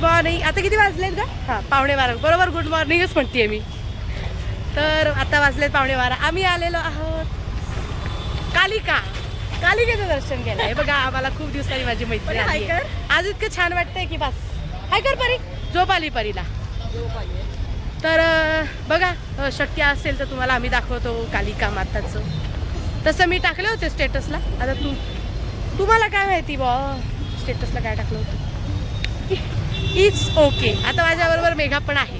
Morning. आता किती वाजलेत का? हां 11:15 बरोबर. गुड मॉर्निंगच म्हणते मी. तर आता वाजलेत 11:15. आम्ही आलेलो आहोत कालिकेचं दर्शन केलं आहे बघा. आम्हाला खूप दिवसांनी माझी मैत्रीण आली आहे. आज इतकं छान वाटतंय की बस. हाय कर परी. झोप आली परीला. तर बघा शक्य असेल तर तुम्हाला आम्ही दाखवतो कालिका माताचं. तसं मी टाकले होते स्टेटसला. आता तुम्हाला काय माहिती बॉ स्टेटसला काय टाकलं होतं. It's okay. आता माझ्याबरोबर मेघा पण आहे.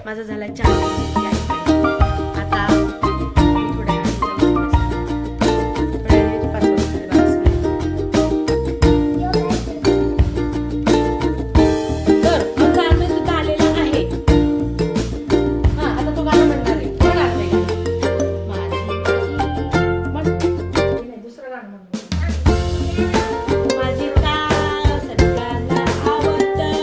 माझा झाला चहा. आता थोड्या तर गाणं सुद्धा आलेला आहे. हा आता तो गाणं म्हणणार आहे. कोण आहे दुसरं गाणं माझी का सगळ्यांना आवडतं.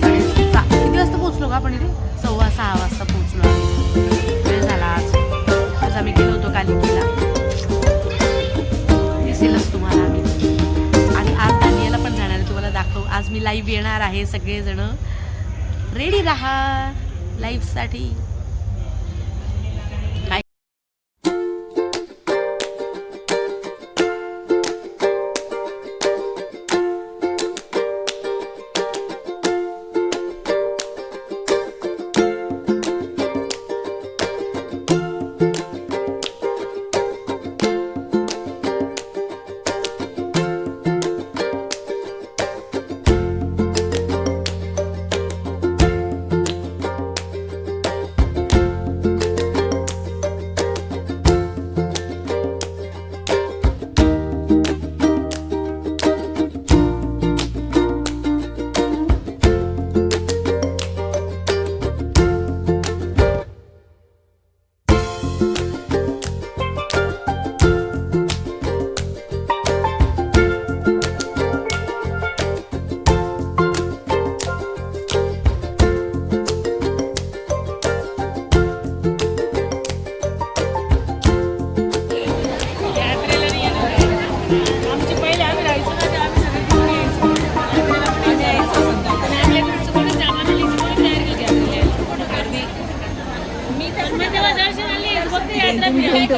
साडेसहा किती वाजता पोहोचलो का आपण इथे? 6:15 वाजता पोहोचलो. वेळ झाला. आज आम्ही गेलो होतो कालिकेला. दिसेलच तुम्हाला आम्ही. आणि आज दानियाला पण जाणार आहे. तुम्हाला दाखव. आज मी लाईव्ह येणार आहे. सगळेजण रेडी राहा लाईव्हसाठी.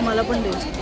मला पण दे.